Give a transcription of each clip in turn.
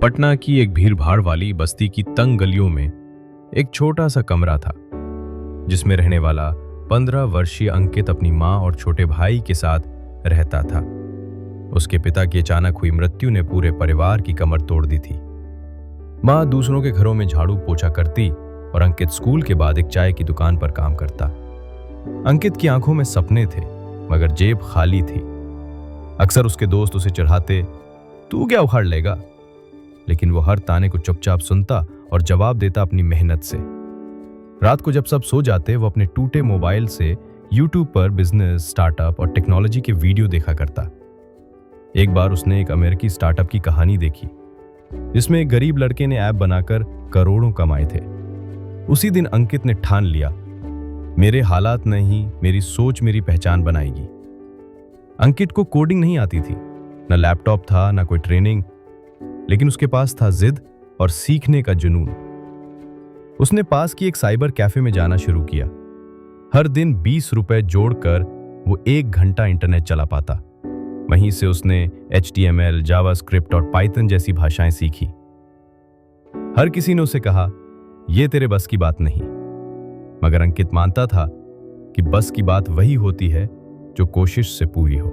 पटना की एक भीड़-भाड़ वाली बस्ती की तंग गलियों में एक छोटा सा कमरा था, जिसमें रहने वाला 15 वर्षीय अंकित अपनी माँ और छोटे भाई के साथ रहता था। उसके पिता की अचानक हुई मृत्यु ने पूरे परिवार की कमर तोड़ दी थी। माँ दूसरों के घरों में झाड़ू पोछा करती और अंकित स्कूल के बाद एक चाय की दुकान पर काम करता। अंकित की आंखों में सपने थे, मगर जेब खाली थी। अक्सर उसके दोस्त उसे चिढ़ाते, तू क्या उखाड़ लेगा, लेकिन वो हर ताने को चुपचाप सुनता और जवाब देता अपनी मेहनत से। रात को जब सब सो जाते, वो अपने टूटे मोबाइल से यूट्यूब पर बिजनेस, स्टार्टअप और टेक्नोलॉजी के वीडियो देखा करता। एक बार उसने एक अमेरिकी स्टार्टअप की कहानी देखी, जिसमें एक गरीब लड़के ने ऐप बनाकर करोड़ों कमाए थे। उसी दिन अंकित ने ठान लिया, मेरे हालात नहीं, मेरी सोच मेरी पहचान बनाएगी। अंकित को कोडिंग नहीं आती थी, न लैपटॉप था, न कोई ट्रेनिंग, लेकिन उसके पास था जिद और सीखने का जुनून। उसने पास की एक साइबर कैफे में जाना शुरू किया। हर दिन 20 रुपए जोड़कर वो 1 घंटा इंटरनेट चला पाता। वहीं से उसने HTML, जावास्क्रिप्ट और पाइथन जैसी भाषाएं सीखी। हर किसी ने उसे कहा, यह तेरे बस की बात नहीं, मगर अंकित मानता था कि बस की बात वही होती है जो कोशिश से पूरी हो।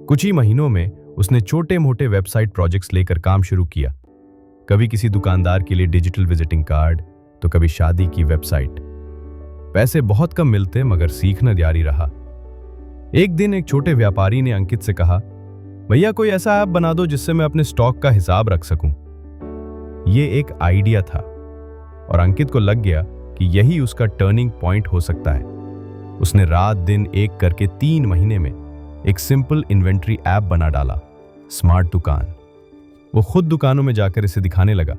कुछ ही महीनों में उसने छोटे मोटे वेबसाइट प्रोजेक्ट्स लेकर काम शुरू किया। कभी किसी दुकानदार के लिए डिजिटल विजिटिंग कार्ड, तो कभी शादी की वेबसाइट। पैसे बहुत कम मिलते, मगर सीखना जारी रहा। एक दिन एक छोटे व्यापारी ने अंकित से कहा, भैया कोई ऐसा ऐप बना दो जिससे मैं अपने स्टॉक का हिसाब रख सकूं। ये एक आइडिया था और अंकित को लग गया कि यही उसका टर्निंग पॉइंट हो सकता है। उसने रात दिन एक करके 3 महीने में एक सिंपल इन्वेंट्री ऐप बना डाला, स्मार्ट दुकान। वो खुद दुकानों में जाकर इसे दिखाने लगा।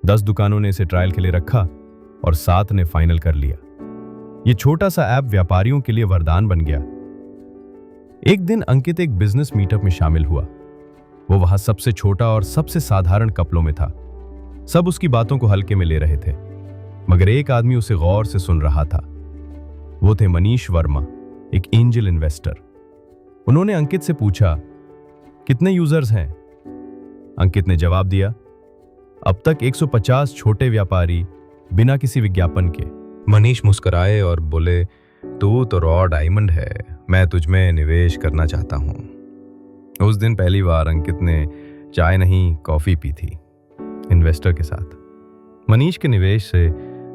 10 दुकानों ने इसे ट्रायल के लिए रखा और 7 ने फाइनल कर लिया। ये छोटा सा ऐप व्यापारियों के लिए वरदान बन गया। एक दिन अंकित एक बिजनेस मीटअप में शामिल हुआ। वो वहां सबसे छोटा और सबसे साधारण कपड़ों में था। सब उसकी बातों को हल्के में ले रहे थे, मगर एक आदमी उसे गौर से सुन रहा था। वो थे मनीष वर्मा, एक एंजल इन्वेस्टर। उन्होंने अंकित से पूछा, कितने यूजर्स हैं? अंकित ने जवाब दिया, अब तक 150 छोटे व्यापारी, बिना किसी विज्ञापन के। मनीष मुस्कुराए और बोले, तू तो रॉ डायमंड है, मैं तुझमें निवेश करना चाहता हूं। उस दिन पहली बार अंकित ने चाय नहीं कॉफी पी थी इन्वेस्टर के साथ। मनीष के निवेश से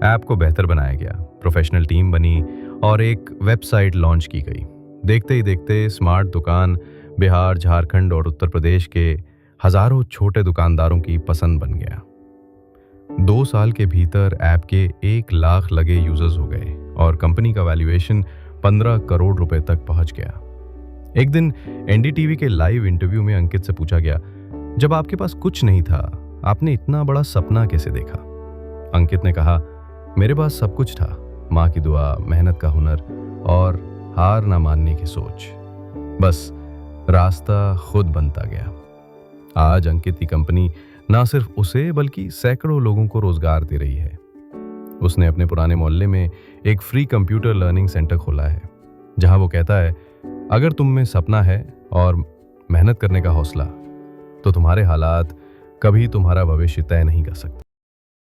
ऐप को बेहतर बनाया गया, प्रोफेशनल टीम बनी और एक वेबसाइट लॉन्च की गई। देखते ही देखते स्मार्ट दुकान बिहार, झारखंड और उत्तर प्रदेश के हजारों छोटे दुकानदारों की पसंद बन गया। 2 साल के भीतर ऐप के 1 लाख लगे यूजर्स हो गए और कंपनी का वैल्यूएशन 15 करोड़ रुपए तक पहुंच गया। एक दिन NDTV के लाइव इंटरव्यू में अंकित से पूछा गया, जब आपके पास कुछ नहीं था, आपने इतना बड़ा सपना कैसे देखा? अंकित ने कहा, मेरे पास सब कुछ था, माँ की दुआ, मेहनत का हुनर और हार ना मानने की सोच। बस रास्ता खुद बनता गया। आज अंकित की कंपनी ना सिर्फ उसे बल्कि सैकड़ों लोगों को रोजगार दे रही है। उसने अपने पुराने मोहल्ले में एक फ्री कंप्यूटर लर्निंग सेंटर खोला है, जहां वो कहता है, अगर तुम में सपना है और मेहनत करने का हौसला, तो तुम्हारे हालात कभी तुम्हारा भविष्य तय नहीं कर सकते।